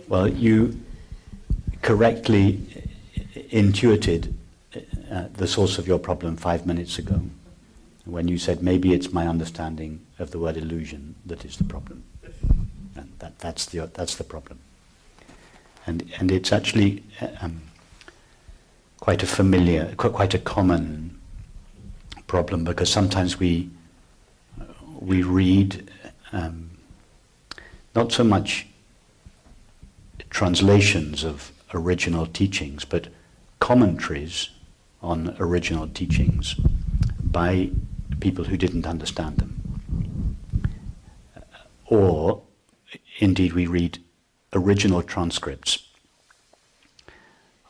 Well, you correctly intuited the source of your problem 5 minutes ago, when you said maybe it's my understanding of the word illusion that is the problem. And that's the problem. And it's actually quite a familiar, quite a common problem, because sometimes we read not so much translations of original teachings, but commentaries on original teachings by people who didn't understand them. Or, indeed, we read original transcripts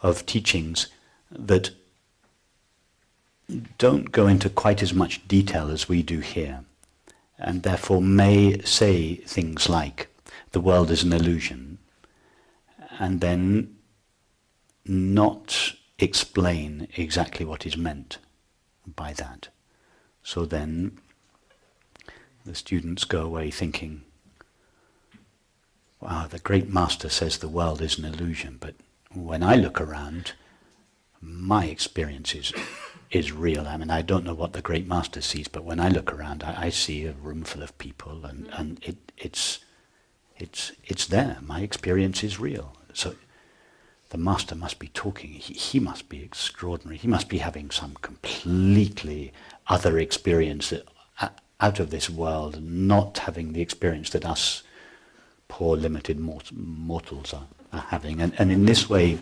of teachings that don't go into quite as much detail as we do here, and therefore may say things like, the world is an illusion, and then not explain exactly what is meant by that. So then the students go away thinking, wow, the great master says the world is an illusion, but when I look around, my experience is real. I mean, I don't know what the great master sees, but when I look around, I see a room full of people, and it's there. My experience is real. So the master must be talking. He must be extraordinary. He must be having some completely other experience out of this world, not having the experience that us poor limited mortals are having. And in this way,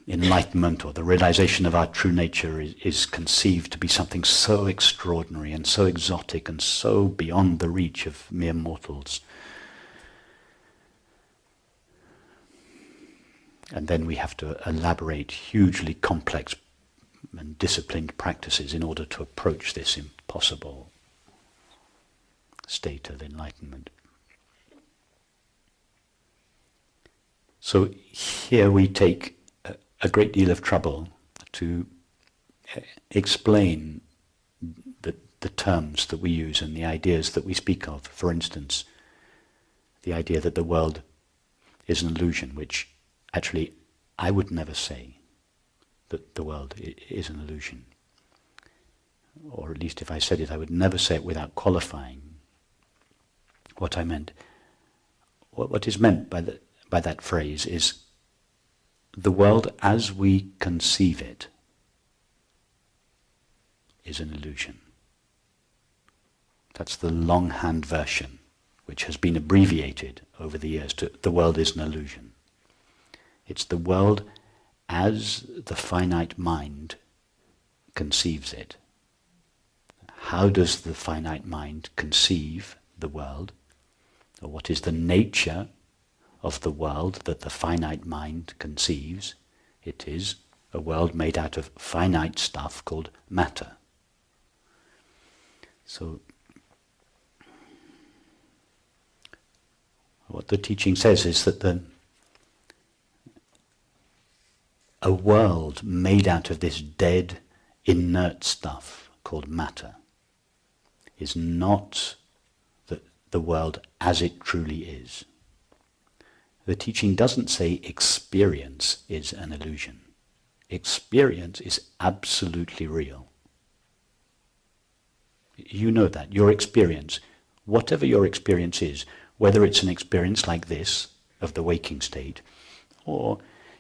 enlightenment, or the realization of our true nature, is conceived to be something so extraordinary and so exotic and so beyond the reach of mere mortals. And then we have to elaborate hugely complex and disciplined practices in order to approach this impossible state of enlightenment. So here we take a great deal of trouble to explain the terms that we use and the ideas that we speak of. For instance, the idea that the world is an illusion, which actually I would never say that the world is an illusion. Or at least if I said it, I would never say it without qualifying what I meant. What is meant by that phrase is the world as we conceive it is an illusion. That's the longhand version, which has been abbreviated over the years to the world is an illusion. It's the world as the finite mind conceives it. How does the finite mind conceive the world? Or what is the nature of the world that the finite mind conceives? It is a world made out of finite stuff called matter. So what the teaching says is that a world made out of this dead, inert stuff called matter is not the world as it truly is. The teaching doesn't say experience is an illusion. Experience is absolutely real. You know that. Your experience, whatever your experience is, whether it's an experience like this, of the waking state, or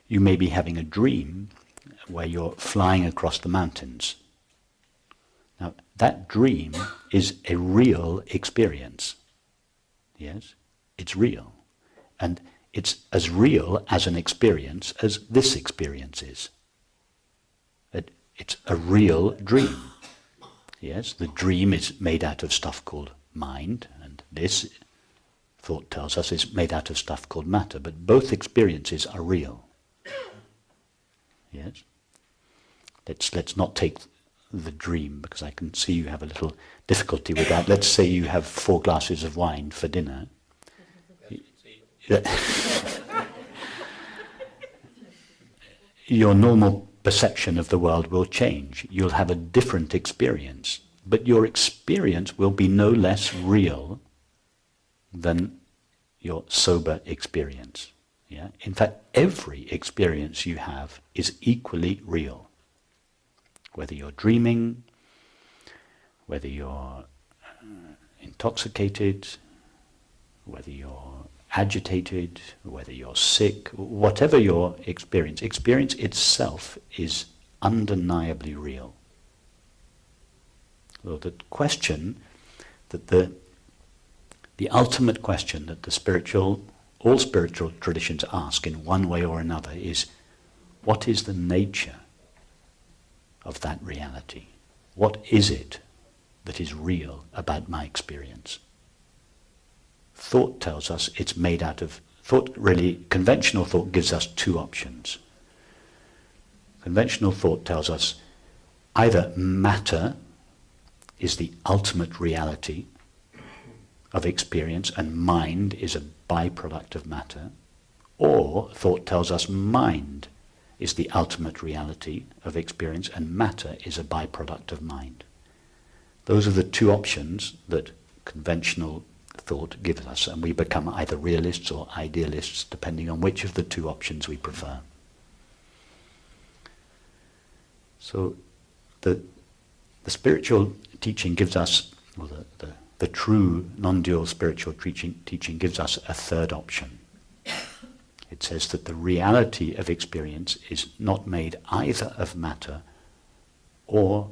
you may be having a dream where you're flying across the mountains. Now, that dream is a real experience. Yes? It's real. And it's as real as an experience as this experience is. It's a real dream. Yes? The dream is made out of stuff called mind, and this, thought tells us, is made out of stuff called matter. But both experiences are real. Yes? Let's not take the dream, because I can see you have a little difficulty with that. Let's say you have 4 glasses of wine for dinner. Your normal perception of the world will change. You'll have a different experience, but your experience will be no less real than your sober experience. Yeah? In fact, every experience you have is equally real. Whether you're dreaming, whether you're intoxicated, whether you're agitated, whether you're sick, whatever your experience itself is undeniably real. So the question that the ultimate question that all spiritual traditions ask in one way or another is, what is the nature of that reality? What is it that is real about my experience? Thought tells us it's made out of thought. Really, conventional thought gives us two options. Conventional thought tells us either matter is the ultimate reality of experience and mind is a byproduct of matter, or thought tells us mind is the ultimate reality of experience and matter is a byproduct of mind. Those are the two options that conventional thought gives us, and we become either realists or idealists depending on which of the two options we prefer. So the spiritual teaching gives us, or the true non-dual spiritual teaching gives us a third option. It says that the reality of experience is not made either of matter or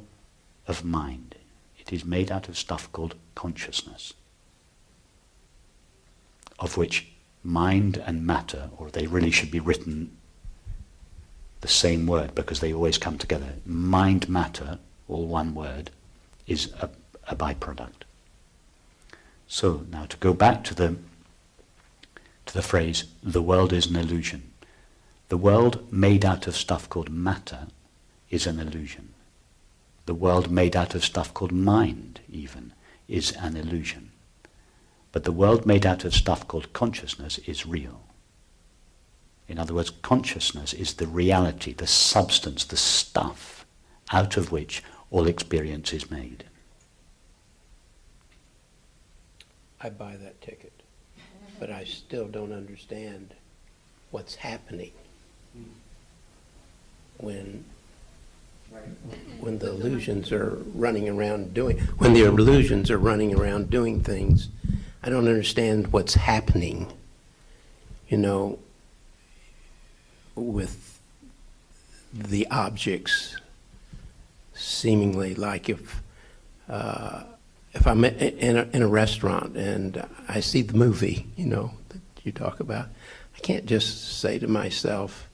of mind. It is made out of stuff called consciousness, of which mind and matter, or they really should be written the same word because they always come together. Mind, matter, all one word, is a byproduct. So now to go back to the phrase, the world is an illusion. The world made out of stuff called matter is an illusion. The world made out of stuff called mind, even, is an illusion. But the world made out of stuff called consciousness is real. In other words, consciousness is the reality, the substance, the stuff out of which all experience is made. I buy that ticket, but I still don't understand what's happening when the illusions are running around doing things. I don't understand what's happening, with the objects, seemingly. Like if I'm in a restaurant and I see the movie, that you talk about, I can't just say to myself,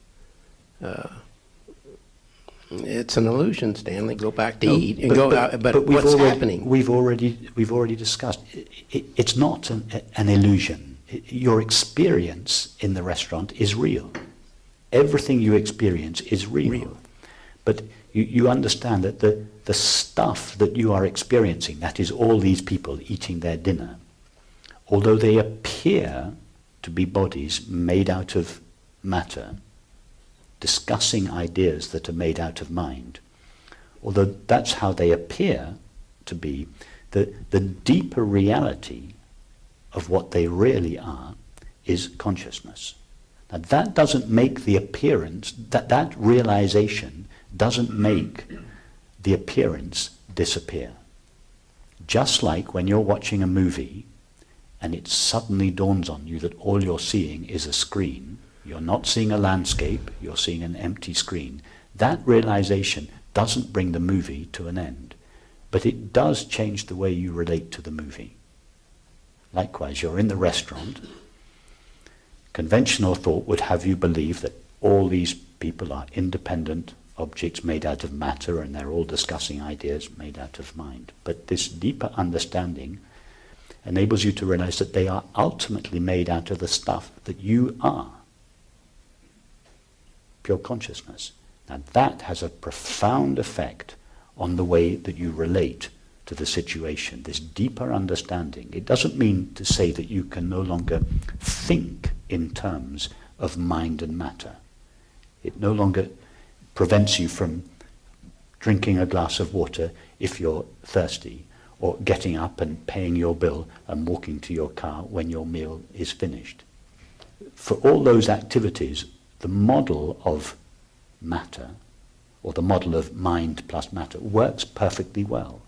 it's an illusion, Stanley, go back to eat and go out. But what's happening? We've already discussed. It's not an illusion. Your experience in the restaurant is real. Everything you experience is real. But you understand that the stuff that you are experiencing, that is all these people eating their dinner, although they appear to be bodies made out of matter, discussing ideas that are made out of mind, although that's how they appear to be, the deeper reality of what they really are is consciousness. Now that doesn't make the appearance, that realization doesn't make the appearance disappear. Just like when you're watching a movie and it suddenly dawns on you that all you're seeing is a screen, you're not seeing a landscape, you're seeing an empty screen. That realization doesn't bring the movie to an end, but it does change the way you relate to the movie. Likewise, you're in the restaurant. Conventional thought would have you believe that all these people are independent objects made out of matter and they're all discussing ideas made out of mind. But this deeper understanding enables you to realize that they are ultimately made out of the stuff that you are. Pure consciousness. Now that has a profound effect on the way that you relate to the situation, this deeper understanding. It doesn't mean to say that you can no longer think in terms of mind and matter. It no longer prevents you from drinking a glass of water if you're thirsty, or getting up and paying your bill and walking to your car when your meal is finished. For all those activities, the model of matter, or the model of mind plus matter, works perfectly well.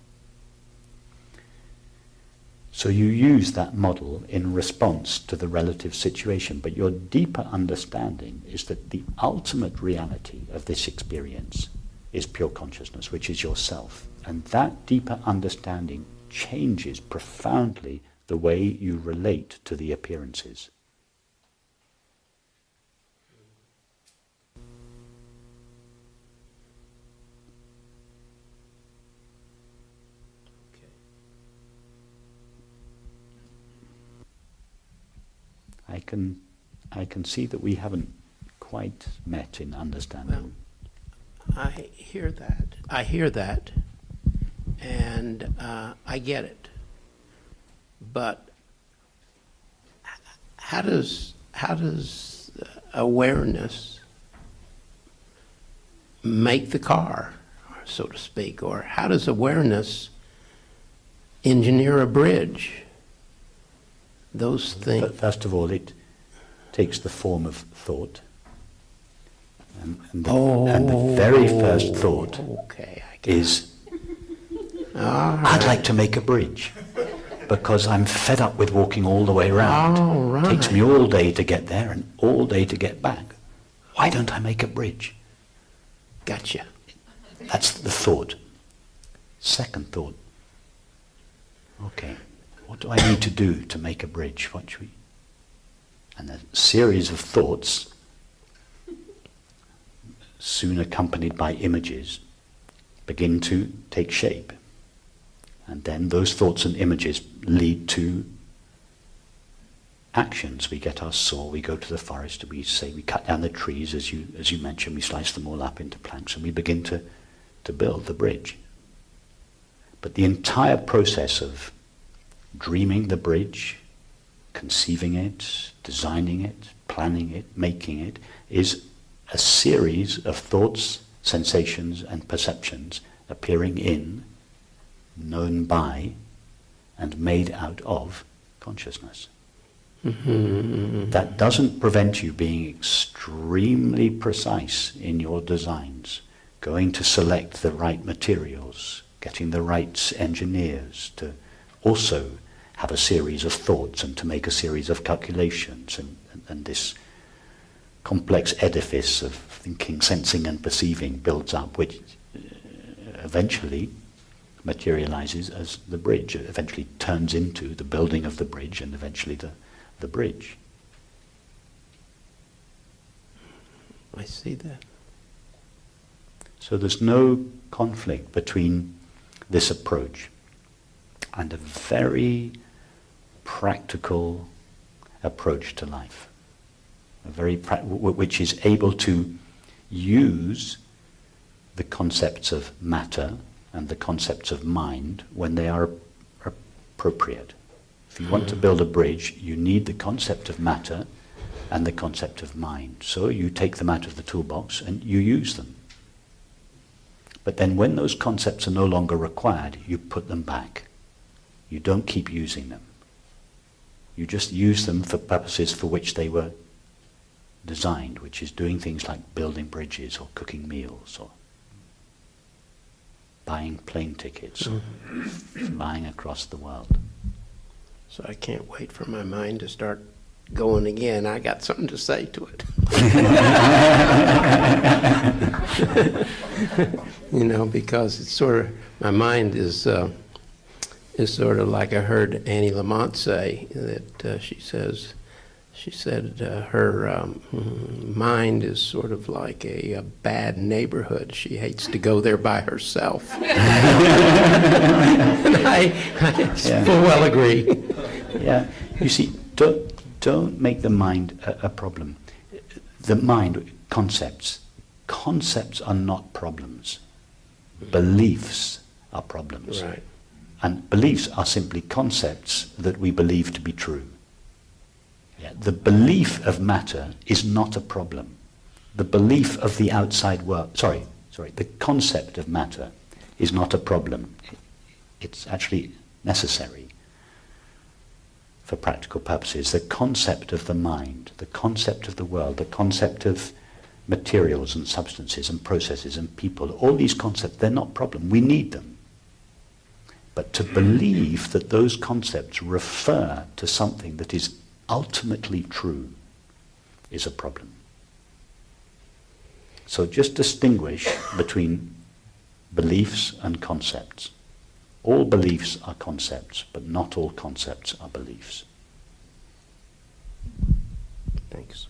So you use that model in response to the relative situation, but your deeper understanding is that the ultimate reality of this experience is pure consciousness, which is yourself. And that deeper understanding changes profoundly the way you relate to the appearances. I can see that we haven't quite met in understanding. Well, I hear that, and I get it. But how does awareness make the car, so to speak, or how does awareness engineer a bridge? Those things. But first of all, it takes the form of thought. And the very first thought is, I'd like to make a bridge because I'm fed up with walking all the way around. It takes me all day to get there and all day to get back. Why don't I make a bridge? Gotcha. That's the thought. Second thought. Okay, what do I need to do to make a bridge? What should we? And a series of thoughts, soon accompanied by images, begin to take shape. And then those thoughts and images lead to actions. We get our saw, we go to the forest, we cut down the trees, as you mentioned, we slice them all up into planks, and we begin to build the bridge. But the entire process of dreaming the bridge, conceiving it, designing it, planning it, making it, is a series of thoughts, sensations, and perceptions appearing in, known by, and made out of consciousness. Mm-hmm. That doesn't prevent you being extremely precise in your designs, going to select the right materials, getting the right engineers to also have a series of thoughts and to make a series of calculations, and this complex edifice of thinking, sensing and perceiving builds up, which eventually materializes as the bridge, eventually turns into the building of the bridge and eventually the bridge. I see that. So there's no conflict between this approach and a very practical approach to life, which is able to use the concepts of matter and the concepts of mind when they are appropriate. If you want to build a bridge, you need the concept of matter and the concept of mind. So you take them out of the toolbox and you use them. But then when those concepts are no longer required, you put them back. You don't keep using them. You just use them for purposes for which they were designed, which is doing things like building bridges or cooking meals or buying plane tickets, flying across the world. So I can't wait for my mind to start going again. I got something to say to it. Because it's sort of, my mind is sort of like I heard Annie Lamont say, that she said her mind is sort of like a bad neighborhood. She hates to go there by herself. And I full well agree. Yeah, you see, don't make the mind a problem. The mind, concepts are not problems. Beliefs are problems. Right. And beliefs are simply concepts that we believe to be true. Yeah, the belief of matter is not a problem. The belief of the outside world, the concept of matter is not a problem. It's actually necessary for practical purposes. The concept of the mind, the concept of the world, the concept of materials and substances and processes and people, all these concepts, they're not a problem. We need them. But to believe that those concepts refer to something that is ultimately true is a problem. So just distinguish between beliefs and concepts. All beliefs are concepts, but not all concepts are beliefs. Thanks.